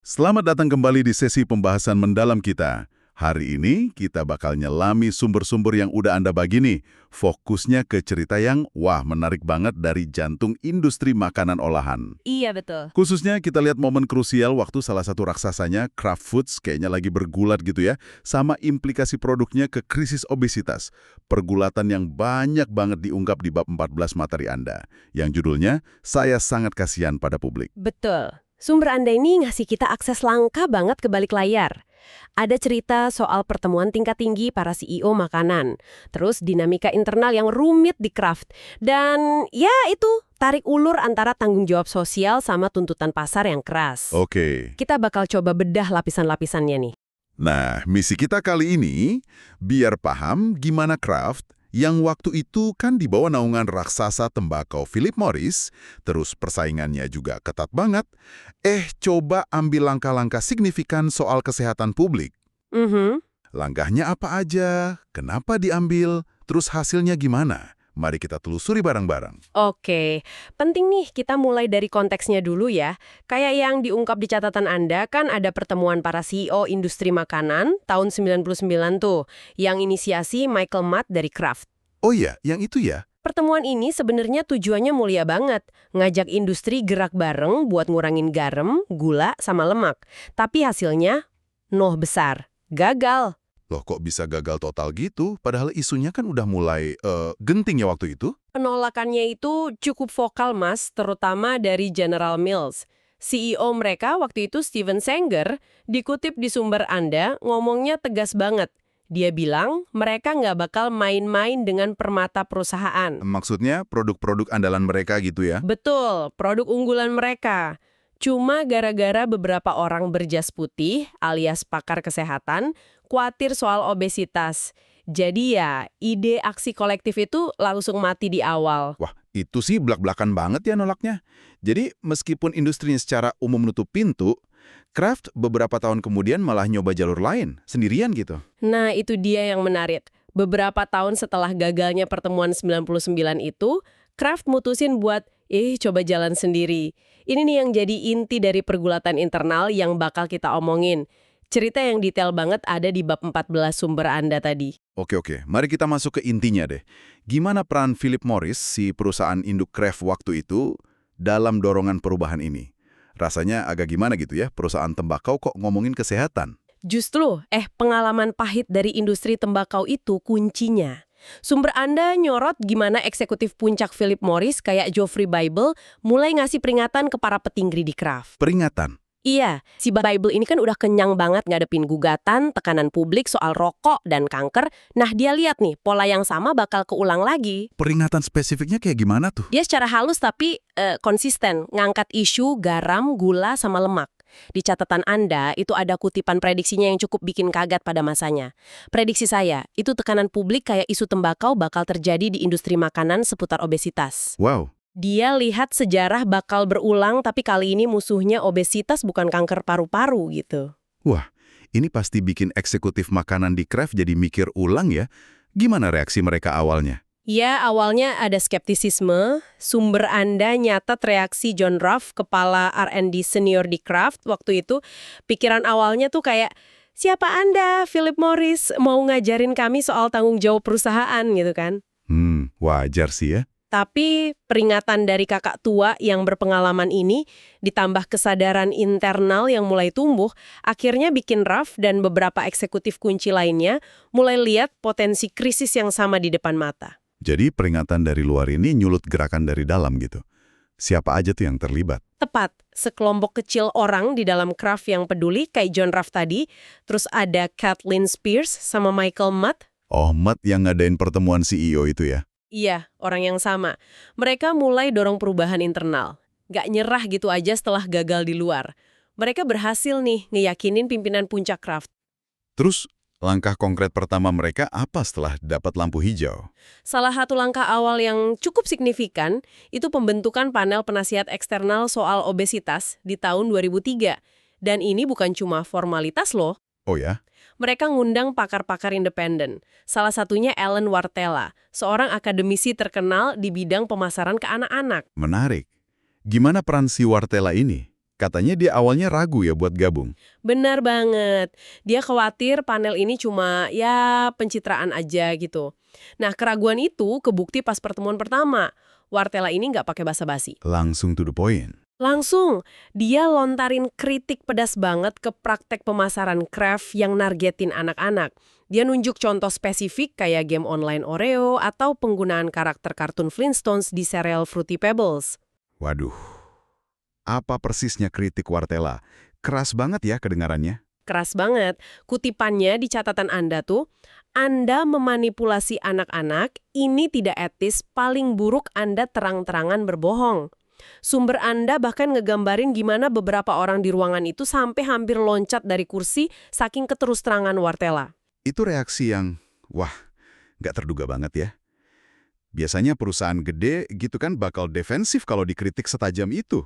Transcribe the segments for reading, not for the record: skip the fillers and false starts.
Selamat datang kembali di sesi pembahasan mendalam kita. Hari ini kita bakal nyelami sumber-sumber yang udah Anda bagi nih. Fokusnya ke cerita yang, menarik banget dari jantung industri makanan olahan. Iya, betul. Khususnya kita lihat momen krusial waktu salah satu raksasanya, Kraft Foods, kayaknya lagi bergulat gitu ya, sama implikasi produknya ke krisis obesitas. Pergulatan yang banyak banget diungkap di bab 14 materi Anda, yang judulnya, Saya Sangat Kasihan Pada Publik. Betul. Sumber Anda ini ngasih kita akses langka banget ke balik layar. Ada cerita soal pertemuan tingkat tinggi para CEO makanan, terus dinamika internal yang rumit di Kraft, dan ya itu, tarik ulur antara tanggung jawab sosial sama tuntutan pasar yang keras. Oke. Kita bakal coba bedah lapisan-lapisannya nih. Nah, misi kita kali ini, biar paham gimana Kraft yang waktu itu kan di bawah naungan raksasa tembakau Philip Morris, terus persaingannya juga ketat banget, coba ambil langkah-langkah signifikan soal kesehatan publik. Langkahnya apa aja, kenapa diambil, terus hasilnya gimana? Mari kita telusuri bareng-bareng. Oke, penting nih kita mulai dari konteksnya dulu ya. Kayak yang diungkap di catatan Anda kan ada pertemuan para CEO industri makanan tahun 99 tuh, yang inisiasi Michael Matt dari Kraft. Oh iya, yang itu ya? Pertemuan ini sebenarnya tujuannya mulia banget, ngajak industri gerak bareng buat ngurangin garam, gula, sama lemak. Tapi hasilnya, besar, gagal. Loh kok bisa gagal total gitu? Padahal isunya kan udah mulai genting ya waktu itu? Penolakannya itu cukup vokal, Mas, terutama dari General Mills. CEO mereka waktu itu Steven Sanger, dikutip di sumber Anda, ngomongnya tegas banget. Dia bilang mereka nggak bakal main-main dengan permata perusahaan. Maksudnya produk-produk andalan mereka gitu ya? Betul, produk unggulan mereka. Cuma gara-gara beberapa orang berjas putih alias pakar kesehatan khawatir soal obesitas. Jadi ya, ide aksi kolektif itu langsung mati di awal. Wah, itu sih blak-blakan banget ya nolaknya. Jadi meskipun industrinya secara umum nutup pintu, Kraft beberapa tahun kemudian malah nyoba jalur lain, sendirian gitu. Nah, itu dia yang menarik. Beberapa tahun setelah gagalnya pertemuan 99 itu, Kraft mutusin buat, coba jalan sendiri. Ini nih yang jadi inti dari pergulatan internal yang bakal kita omongin. Cerita yang detail banget ada di bab 14 sumber Anda tadi. Oke, mari kita masuk ke intinya deh. Gimana peran Philip Morris, si perusahaan induk Kraft waktu itu, dalam dorongan perubahan ini? Rasanya agak gimana gitu ya, perusahaan tembakau kok ngomongin kesehatan? Justru, pengalaman pahit dari industri tembakau itu kuncinya. Sumber Anda nyorot gimana eksekutif puncak Philip Morris kayak Geoffrey Bible mulai ngasih peringatan ke para petinggi di Kraft. Peringatan? Iya, si Bible ini kan udah kenyang banget ngadepin gugatan, tekanan publik soal rokok dan kanker. Nah, dia lihat nih, pola yang sama bakal keulang lagi. Peringatan spesifiknya kayak gimana tuh? Dia secara halus tapi konsisten, ngangkat isu garam, gula, sama lemak. Di catatan Anda, itu ada kutipan prediksinya yang cukup bikin kaget pada masanya. Prediksi saya, itu tekanan publik kayak isu tembakau bakal terjadi di industri makanan seputar obesitas. Wow. Dia lihat sejarah bakal berulang, tapi kali ini musuhnya obesitas bukan kanker paru-paru gitu. Wah, ini pasti bikin eksekutif makanan di Kraft jadi mikir ulang ya. Gimana reaksi mereka awalnya? Ya, awalnya ada skeptisisme. Sumber Anda nyatat reaksi John Ruff, kepala R&D senior di Kraft waktu itu. Pikiran awalnya tuh kayak, siapa Anda, Philip Morris, mau ngajarin kami soal tanggung jawab perusahaan gitu kan? Wajar sih ya. Tapi peringatan dari kakak tua yang berpengalaman ini, ditambah kesadaran internal yang mulai tumbuh, akhirnya bikin Ruff dan beberapa eksekutif kunci lainnya mulai lihat potensi krisis yang sama di depan mata. Jadi peringatan dari luar ini nyulut gerakan dari dalam gitu. Siapa aja tuh yang terlibat? Tepat, sekelompok kecil orang di dalam Kraft yang peduli kayak John Ruff tadi, terus ada Kathleen Spears sama Michael Matt. Oh, Matt yang ngadain pertemuan CEO itu ya? Iya, orang yang sama. Mereka mulai dorong perubahan internal. Gak nyerah gitu aja setelah gagal di luar. Mereka berhasil nih ngeyakinin pimpinan puncak Kraft. Terus, langkah konkret pertama mereka apa setelah dapat lampu hijau? Salah satu langkah awal yang cukup signifikan itu pembentukan panel penasihat eksternal soal obesitas di tahun 2003. Dan ini bukan cuma formalitas loh. Oh ya? Mereka ngundang pakar-pakar independen. Salah satunya Ellen Wartella, seorang akademisi terkenal di bidang pemasaran ke anak-anak. Menarik. Gimana peran si Wartella ini? Katanya dia awalnya ragu ya buat gabung. Benar banget. Dia khawatir panel ini cuma ya pencitraan aja gitu. Nah, keraguan itu kebukti pas pertemuan pertama. Wartela ini nggak pakai basa-basi. Langsung to the point. Langsung, dia lontarin kritik pedas banget ke praktek pemasaran craft yang nargetin anak-anak. Dia nunjuk contoh spesifik kayak game online Oreo atau penggunaan karakter kartun Flintstones di serial Fruity Pebbles. Waduh, apa persisnya kritik Wartela? Keras banget ya kedengarannya. Keras banget. Kutipannya di catatan Anda tuh, Anda memanipulasi anak-anak, ini tidak etis, paling buruk Anda terang-terangan berbohong. Sumber Anda bahkan ngegambarin gimana beberapa orang di ruangan itu sampai hampir loncat dari kursi saking keterus-terangan Wartela. Itu reaksi yang, wah, nggak terduga banget ya. Biasanya perusahaan gede gitu kan bakal defensif kalau dikritik setajam itu.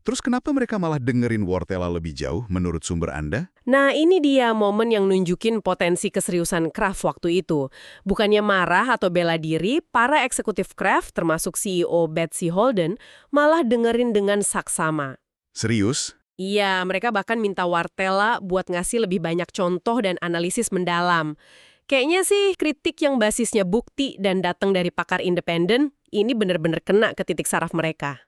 Terus kenapa mereka malah dengerin Wartela lebih jauh menurut sumber Anda? Nah, ini dia momen yang nunjukin potensi keseriusan Kraft waktu itu. Bukannya marah atau bela diri, para eksekutif Kraft, termasuk CEO Betsy Holden, malah dengerin dengan saksama. Serius? Iya, mereka bahkan minta Wartela buat ngasih lebih banyak contoh dan analisis mendalam. Kayaknya sih kritik yang basisnya bukti dan datang dari pakar independen, ini benar-benar kena ke titik saraf mereka.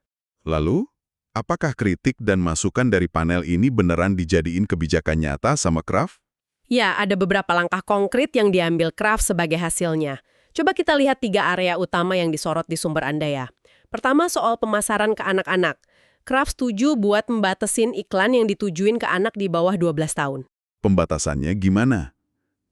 Lalu, apakah kritik dan masukan dari panel ini beneran dijadiin kebijakan nyata sama Kraft? Ya, ada beberapa langkah konkret yang diambil Kraft sebagai hasilnya. Coba kita lihat 3 area utama yang disorot di sumber Anda ya. Pertama, soal pemasaran ke anak-anak. Kraft setuju buat membatesin iklan yang ditujuin ke anak di bawah 12 tahun. Pembatasannya gimana?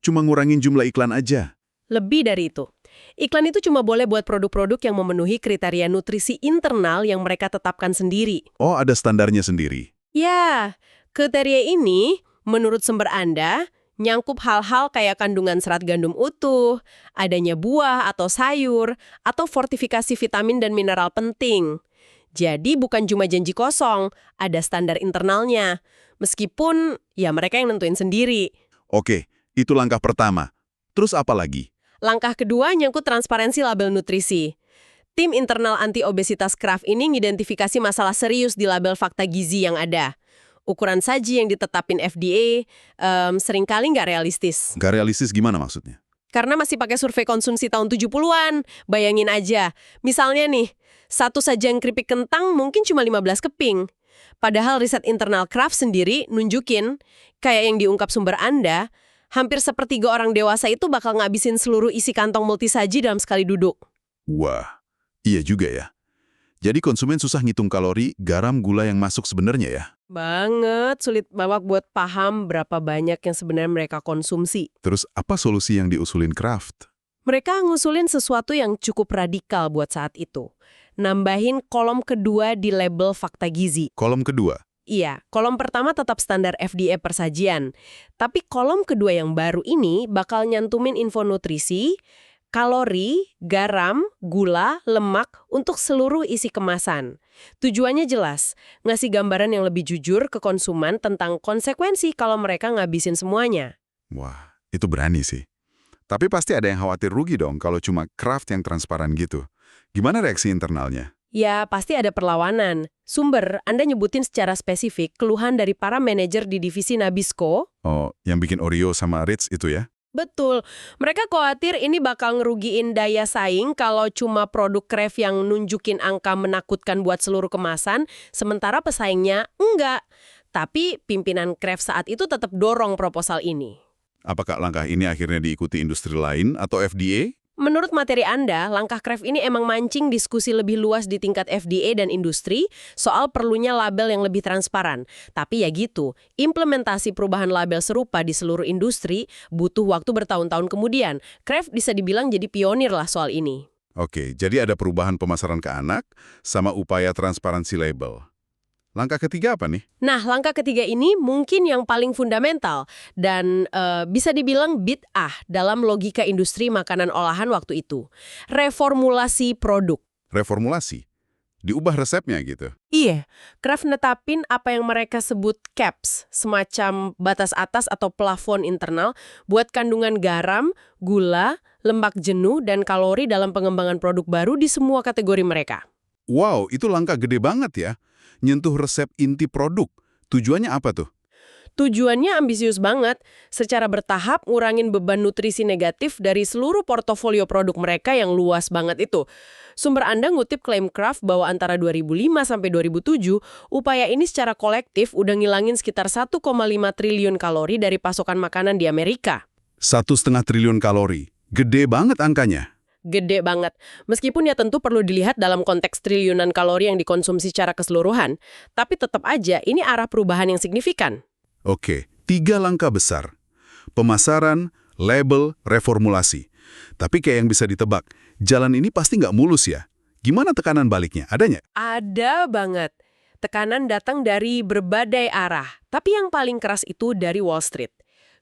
Cuma ngurangin jumlah iklan aja. Lebih dari itu. Iklan itu cuma boleh buat produk-produk yang memenuhi kriteria nutrisi internal yang mereka tetapkan sendiri. Oh, ada standarnya sendiri. Ya, kriteria ini, menurut sumber Anda, nyangkup hal-hal kayak kandungan serat gandum utuh, adanya buah atau sayur, atau fortifikasi vitamin dan mineral penting. Jadi bukan cuma janji kosong, ada standar internalnya. Meskipun, ya mereka yang nentuin sendiri. Oke, itu langkah pertama. Terus apa lagi? Langkah kedua nyangkut transparansi label nutrisi. Tim internal anti-obesitas Kraft ini ngidentifikasi masalah serius di label fakta gizi yang ada. Ukuran saji yang ditetapin FDA seringkali nggak realistis. Nggak realistis gimana maksudnya? Karena masih pakai survei konsumsi tahun 70-an. Bayangin aja, misalnya nih, satu sajian keripik kentang mungkin cuma 15 keping. Padahal riset internal Kraft sendiri nunjukin, kayak yang diungkap sumber Anda, hampir sepertiga orang dewasa itu bakal ngabisin seluruh isi kantong multisaji dalam sekali duduk. Wah, iya juga ya. Jadi konsumen susah ngitung kalori, garam, gula yang masuk sebenarnya ya. Banget, sulit banget buat paham berapa banyak yang sebenarnya mereka konsumsi. Terus apa solusi yang diusulin Kraft? Mereka ngusulin sesuatu yang cukup radikal buat saat itu. Nambahin kolom kedua di label fakta gizi. Kolom kedua. Iya, kolom pertama tetap standar FDA persajian. Tapi kolom kedua yang baru ini bakal nyantumin info nutrisi, kalori, garam, gula, lemak untuk seluruh isi kemasan. Tujuannya jelas, ngasih gambaran yang lebih jujur ke konsumen tentang konsekuensi kalau mereka ngabisin semuanya. Wah, itu berani sih. Tapi pasti ada yang khawatir rugi dong kalau cuma Kraft yang transparan gitu. Gimana reaksi internalnya? Ya, pasti ada perlawanan. Sumber, Anda nyebutin secara spesifik keluhan dari para manajer di divisi Nabisco. Oh, yang bikin Oreo sama Ritz itu ya? Betul. Mereka khawatir ini bakal ngerugiin daya saing kalau cuma produk Kraft yang nunjukin angka menakutkan buat seluruh kemasan, sementara pesaingnya enggak. Tapi pimpinan Kraft saat itu tetap dorong proposal ini. Apakah langkah ini akhirnya diikuti industri lain atau FDA? Menurut materi Anda, langkah Kraft ini emang mancing diskusi lebih luas di tingkat FDA dan industri soal perlunya label yang lebih transparan. Tapi ya gitu, implementasi perubahan label serupa di seluruh industri butuh waktu bertahun-tahun kemudian. Kraft bisa dibilang jadi pionir lah soal ini. Oke, jadi ada perubahan pemasaran ke anak sama upaya transparansi label. Langkah ketiga apa nih? Nah, langkah ketiga ini mungkin yang paling fundamental dan bisa dibilang bid'ah dalam logika industri makanan olahan waktu itu. Reformulasi produk. Reformulasi? Diubah resepnya gitu? Iya, Kraft netapin apa yang mereka sebut caps, semacam batas atas atau plafon internal buat kandungan garam, gula, lemak jenuh, dan kalori dalam pengembangan produk baru di semua kategori mereka. Wow, itu langkah gede banget ya. Nyentuh resep inti produk. Tujuannya apa tuh? Tujuannya ambisius banget, secara bertahap ngurangin beban nutrisi negatif dari seluruh portofolio produk mereka yang luas banget itu. Sumber Anda ngutip klaim Kraft bahwa antara 2005 sampai 2007, upaya ini secara kolektif udah ngilangin sekitar 1,5 triliun kalori dari pasokan makanan di Amerika. 1,5 triliun kalori. Gede banget angkanya. Gede banget. Meskipun ya tentu perlu dilihat dalam konteks triliunan kalori yang dikonsumsi secara keseluruhan, tapi tetap aja ini arah perubahan yang signifikan. Oke, 3 langkah besar. Pemasaran, label, reformulasi. Tapi kayak yang bisa ditebak, jalan ini pasti nggak mulus ya. Gimana tekanan baliknya? Adanya? Ada banget. Tekanan datang dari berbagai arah, tapi yang paling keras itu dari Wall Street.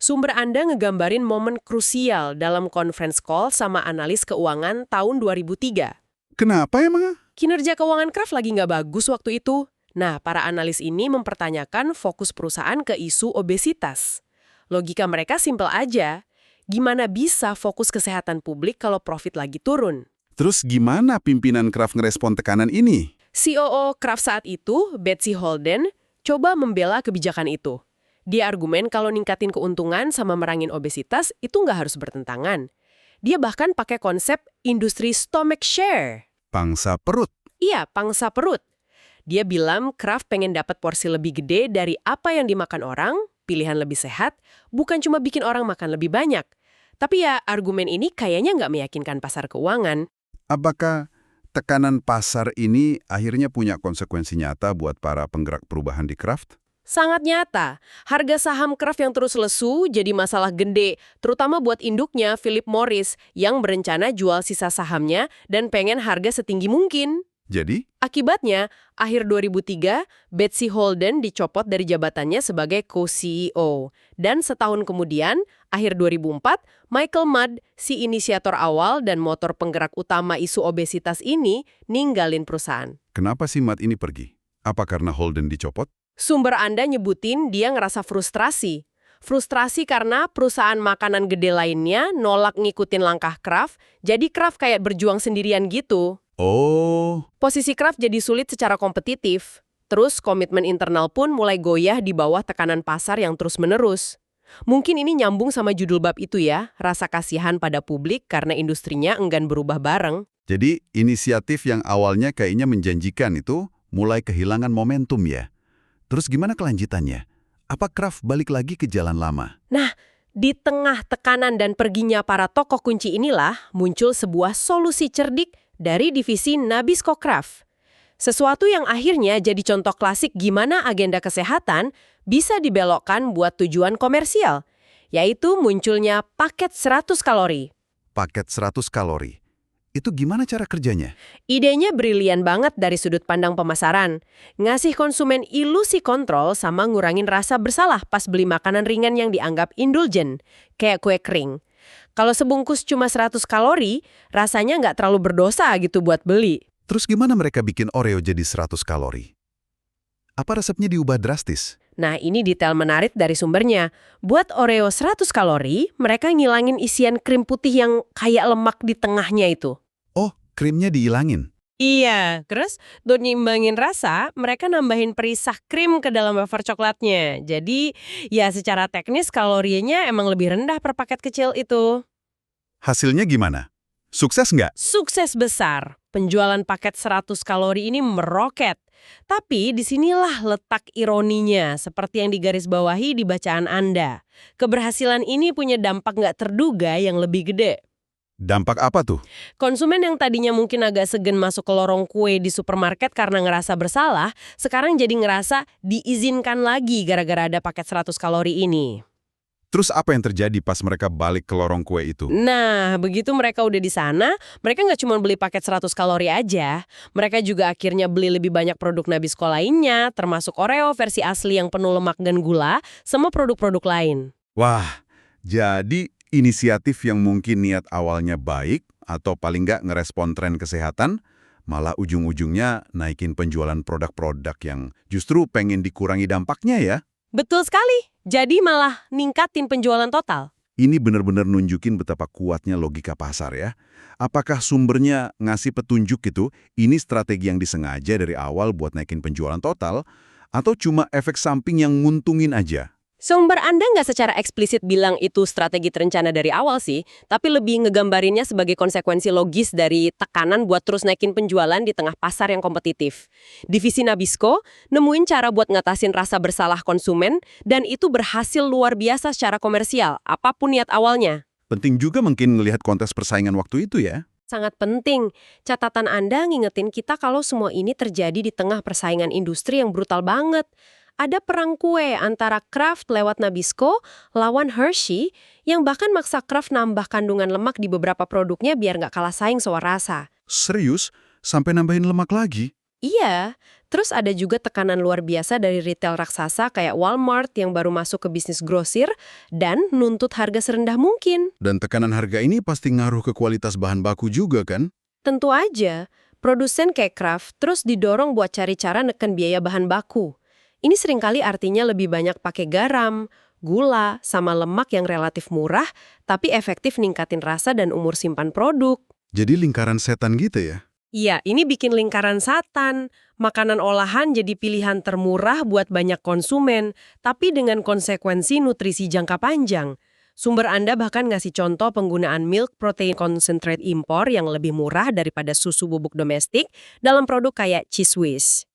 Sumber Anda ngegambarin momen krusial dalam conference call sama analis keuangan tahun 2003. Kenapa emang? Kinerja keuangan Kraft lagi nggak bagus waktu itu. Nah, para analis ini mempertanyakan fokus perusahaan ke isu obesitas. Logika mereka simpel aja. Gimana bisa fokus kesehatan publik kalau profit lagi turun? Terus gimana pimpinan Kraft ngerespon tekanan ini? COO Kraft saat itu, Betsy Holden, coba membela kebijakan itu. Dia argumen kalau ningkatin keuntungan sama merangin obesitas itu nggak harus bertentangan. Dia bahkan pakai konsep industri stomach share. Pangsa perut. Iya, pangsa perut. Dia bilang Kraft pengen dapat porsi lebih gede dari apa yang dimakan orang, pilihan lebih sehat, bukan cuma bikin orang makan lebih banyak. Tapi ya argumen ini kayaknya nggak meyakinkan pasar keuangan. Apakah tekanan pasar ini akhirnya punya konsekuensi nyata buat para penggerak perubahan di Kraft? Sangat nyata, harga saham Kraft yang terus lesu jadi masalah gede, terutama buat induknya Philip Morris yang berencana jual sisa sahamnya dan pengen harga setinggi mungkin. Jadi, Akibatnya, akhir 2003, Betsy Holden dicopot dari jabatannya sebagai co-CEO. Dan setahun kemudian, akhir 2004, Michael Mudd, si inisiator awal dan motor penggerak utama isu obesitas ini, ninggalin perusahaan. kenapa si Matt ini pergi? Apa karena Holden dicopot? Sumber Anda nyebutin dia ngerasa frustrasi. Frustrasi karena perusahaan makanan gede lainnya nolak ngikutin langkah Kraft, jadi Kraft kayak berjuang sendirian gitu. Oh, Posisi Kraft jadi sulit secara kompetitif. Terus komitmen internal pun mulai goyah di bawah tekanan pasar yang terus-menerus. Mungkin ini nyambung sama judul bab itu ya, rasa kasihan pada publik karena industrinya enggan berubah bareng. jadi inisiatif yang awalnya kayaknya menjanjikan itu mulai kehilangan momentum ya. Terus gimana kelanjutannya? Apa Kraft balik lagi ke jalan lama? Nah, di tengah tekanan dan perginya para tokoh kunci inilah muncul sebuah solusi cerdik dari divisi Nabisco Kraft. Sesuatu yang akhirnya jadi contoh klasik gimana agenda kesehatan bisa dibelokkan buat tujuan komersial, yaitu munculnya paket 100 kalori. Paket 100 kalori. Itu gimana cara kerjanya? Idenya brilian banget dari sudut pandang pemasaran. Ngasih konsumen ilusi kontrol sama ngurangin rasa bersalah pas beli makanan ringan yang dianggap indulgen, kayak kue kering. Kalau sebungkus cuma 100 kalori, rasanya nggak terlalu berdosa gitu buat beli. Terus gimana mereka bikin Oreo jadi 100 kalori? Apa resepnya diubah drastis? Nah, ini detail menarik dari sumbernya. Buat Oreo 100 kalori, mereka ngilangin isian krim putih yang kayak lemak di tengahnya itu. Oh, krimnya dihilangin. Iya, terus untuk nyimbangin rasa, mereka nambahin perisah krim ke dalam wafer coklatnya. Jadi, ya secara teknis kalorinya emang lebih rendah per paket kecil itu. Hasilnya gimana? Sukses nggak? Sukses besar. Penjualan paket 100 kalori ini meroket. Tapi disinilah letak ironinya, seperti yang digarisbawahi di bacaan Anda. Keberhasilan ini punya dampak nggak terduga yang lebih gede. Dampak apa tuh? Konsumen yang tadinya mungkin agak segan masuk ke lorong kue di supermarket karena ngerasa bersalah, sekarang jadi ngerasa diizinkan lagi gara-gara ada paket 100 kalori ini. Terus apa yang terjadi pas mereka balik ke lorong kue itu? Nah, begitu mereka udah di sana, mereka nggak cuma beli paket 100 kalori aja. Mereka juga akhirnya beli lebih banyak produk Nabisco lainnya, termasuk Oreo versi asli yang penuh lemak dan gula, sama produk-produk lain. Wah, jadi inisiatif yang mungkin niat awalnya baik atau paling nggak ngerespon tren kesehatan, malah ujung-ujungnya naikin penjualan produk-produk yang justru pengen dikurangi dampaknya ya. Betul sekali. Jadi malah ningkatin penjualan total. Ini benar-benar nunjukin betapa kuatnya logika pasar ya. Apakah sumbernya ngasih petunjuk gitu, ini strategi yang disengaja dari awal buat naikin penjualan total, atau cuma efek samping yang nguntungin aja? Sumber Anda nggak secara eksplisit bilang itu strategi terencana dari awal sih, tapi lebih ngegambarinnya sebagai konsekuensi logis dari tekanan buat terus naikin penjualan di tengah pasar yang kompetitif. Divisi Nabisco nemuin cara buat ngatasin rasa bersalah konsumen, dan itu berhasil luar biasa secara komersial, apapun niat awalnya. Penting juga mungkin ngelihat konteks persaingan waktu itu ya. Sangat penting. Catatan Anda ngingetin kita kalau semua ini terjadi di tengah persaingan industri yang brutal banget. Ada perang kue antara Kraft lewat Nabisco lawan Hershey yang bahkan maksa Kraft nambah kandungan lemak di beberapa produknya biar nggak kalah saing soal rasa. Serius? Sampai nambahin lemak lagi? Iya, terus ada juga tekanan luar biasa dari retail raksasa kayak Walmart yang baru masuk ke bisnis grosir dan nuntut harga serendah mungkin. Dan tekanan harga ini pasti ngaruh ke kualitas bahan baku juga kan? Tentu aja, produsen kayak Kraft terus didorong buat cari cara neken biaya bahan baku. Ini seringkali artinya lebih banyak pakai garam, gula, sama lemak yang relatif murah, tapi efektif ningkatin rasa dan umur simpan produk. Jadi lingkaran setan gitu ya? Iya, ini bikin lingkaran setan. Makanan olahan jadi pilihan termurah buat banyak konsumen, tapi dengan konsekuensi nutrisi jangka panjang. Sumber Anda bahkan ngasih contoh penggunaan milk protein concentrate impor yang lebih murah daripada susu bubuk domestik dalam produk kayak Cheese Whiz.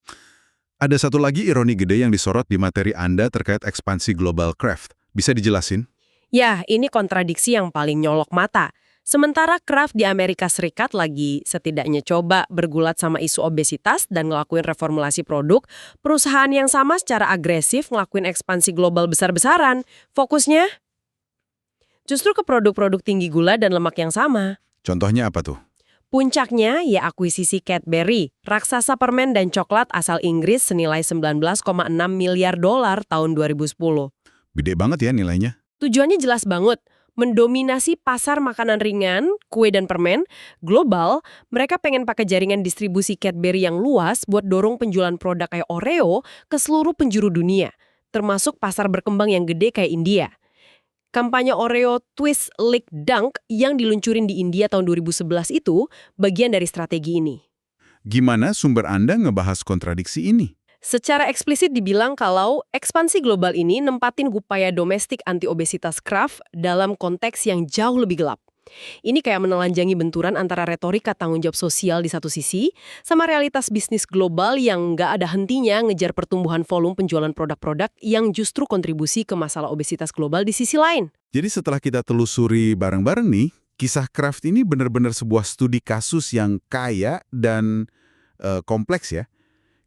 Ada satu lagi ironi gede yang disorot di materi Anda terkait ekspansi global Kraft. Bisa dijelasin? Ya, ini kontradiksi yang paling nyolok mata. Sementara Kraft di Amerika Serikat lagi setidaknya coba bergulat sama isu obesitas dan ngelakuin reformulasi produk, perusahaan yang sama secara agresif ngelakuin ekspansi global besar-besaran. Fokusnya justru ke produk-produk tinggi gula dan lemak yang sama. Contohnya apa tuh? Puncaknya ya akuisisi Cadbury, raksasa permen dan coklat asal Inggris senilai 19,6 miliar dolar tahun 2010. Gede banget ya nilainya. Tujuannya jelas banget, mendominasi pasar makanan ringan, kue dan permen, global. Mereka pengen pakai jaringan distribusi Cadbury yang luas buat dorong penjualan produk kayak Oreo ke seluruh penjuru dunia, termasuk pasar berkembang yang gede kayak India. Kampanye Oreo Twist Lick Dunk yang diluncurin di India tahun 2011 itu bagian dari strategi ini. Gimana sumber Anda ngebahas kontradiksi ini? Secara eksplisit dibilang kalau ekspansi global ini nempatin upaya domestik anti-obesitas Kraft dalam konteks yang jauh lebih gelap. Ini kayak menelanjangi benturan antara retorika tanggung jawab sosial di satu sisi sama realitas bisnis global yang nggak ada hentinya ngejar pertumbuhan volume penjualan produk-produk yang justru kontribusi ke masalah obesitas global di sisi lain. Jadi setelah kita telusuri bareng-bareng nih, kisah Kraft ini benar-benar sebuah studi kasus yang kaya dan kompleks ya.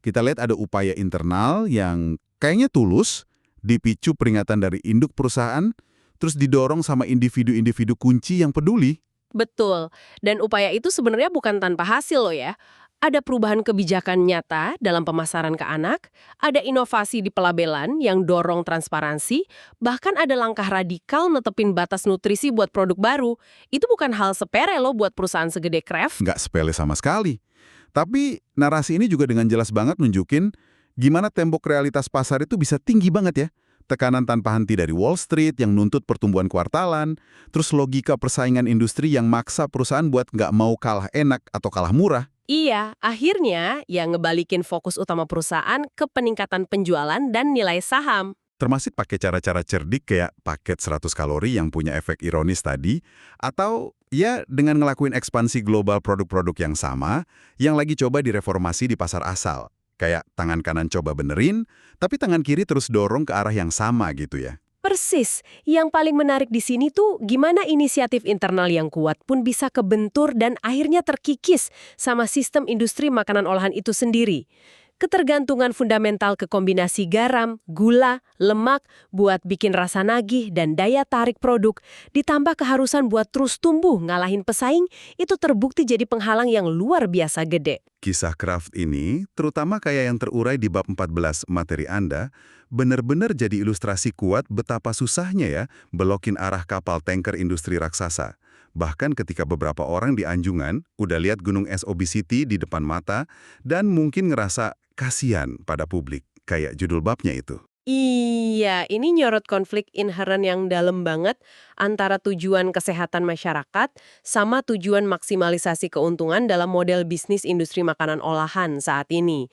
Kita lihat ada upaya internal yang kayaknya tulus, dipicu peringatan dari induk perusahaan, terus didorong sama individu-individu kunci yang peduli. Betul, dan upaya itu sebenarnya bukan tanpa hasil loh ya. Ada perubahan kebijakan nyata dalam pemasaran ke anak, ada inovasi di pelabelan yang dorong transparansi, bahkan ada langkah radikal netepin batas nutrisi buat produk baru. Itu bukan hal sepele loh buat perusahaan segede Kraft. Nggak sepele sama sekali. Tapi narasi ini juga dengan jelas banget nunjukin gimana tembok realitas pasar itu bisa tinggi banget ya. Tekanan tanpa henti dari Wall Street yang nuntut pertumbuhan kuartalan, terus logika persaingan industri yang maksa perusahaan buat nggak mau kalah enak atau kalah murah. Iya, akhirnya ya ngebalikin fokus utama perusahaan ke peningkatan penjualan dan nilai saham. Termasuk pakai cara-cara cerdik kayak paket 100 kalori yang punya efek ironis tadi, atau ya dengan ngelakuin ekspansi global produk-produk yang sama, yang lagi coba direformasi di pasar asal. Kayak tangan kanan coba benerin, tapi tangan kiri terus dorong ke arah yang sama gitu ya. Persis. Yang paling menarik di sini tuh gimana inisiatif internal yang kuat pun bisa kebentur dan akhirnya terkikis sama sistem industri makanan olahan itu sendiri. Ketergantungan fundamental ke kombinasi garam, gula, lemak buat bikin rasa nagih dan daya tarik produk, ditambah keharusan buat terus tumbuh ngalahin pesaing, itu terbukti jadi penghalang yang luar biasa gede. Kisah Kraft ini, terutama kayak yang terurai di bab 14 materi Anda, benar-benar jadi ilustrasi kuat betapa susahnya ya belokin arah kapal tanker industri raksasa. Bahkan ketika beberapa orang di Anjungan udah lihat gunung es obesity di depan mata dan mungkin ngerasa kasihan pada publik, kayak judul babnya itu. Iya, ini nyorot konflik inheren yang dalam banget antara tujuan kesehatan masyarakat sama tujuan maksimalisasi keuntungan dalam model bisnis industri makanan olahan saat ini.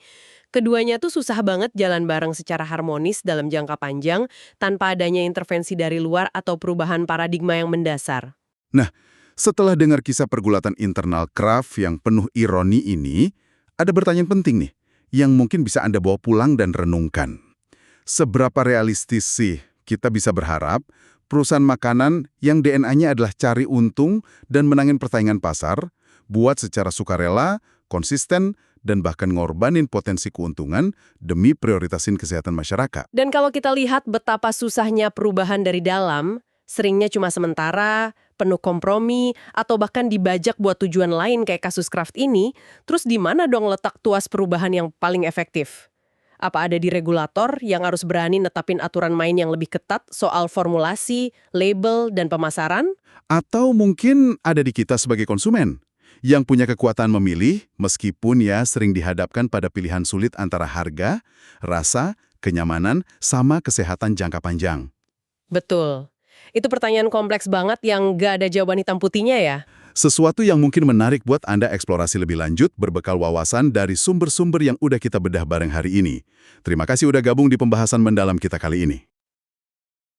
Keduanya tuh susah banget jalan bareng secara harmonis dalam jangka panjang tanpa adanya intervensi dari luar atau perubahan paradigma yang mendasar. Nah, setelah dengar kisah pergulatan internal Kraft yang penuh ironi ini, ada pertanyaan penting nih, yang mungkin bisa Anda bawa pulang dan renungkan. Seberapa realistis sih kita bisa berharap perusahaan makanan yang DNA-nya adalah cari untung dan menangin persaingan pasar, buat secara sukarela, konsisten, dan bahkan ngorbanin potensi keuntungan demi prioritasin kesehatan masyarakat. Dan kalau kita lihat betapa susahnya perubahan dari dalam, seringnya cuma sementara, penuh kompromi, atau bahkan dibajak buat tujuan lain kayak kasus Kraft ini, terus di mana dong letak tuas perubahan yang paling efektif? Apa ada di regulator yang harus berani netapin aturan main yang lebih ketat soal formulasi, label, dan pemasaran? Atau mungkin ada di kita sebagai konsumen, yang punya kekuatan memilih meskipun ya sering dihadapkan pada pilihan sulit antara harga, rasa, kenyamanan, sama kesehatan jangka panjang. Betul. Itu pertanyaan kompleks banget yang gak ada jawaban hitam putihnya ya. Sesuatu yang mungkin menarik buat Anda eksplorasi lebih lanjut berbekal wawasan dari sumber-sumber yang udah kita bedah bareng hari ini. Terima kasih udah gabung di pembahasan mendalam kita kali ini.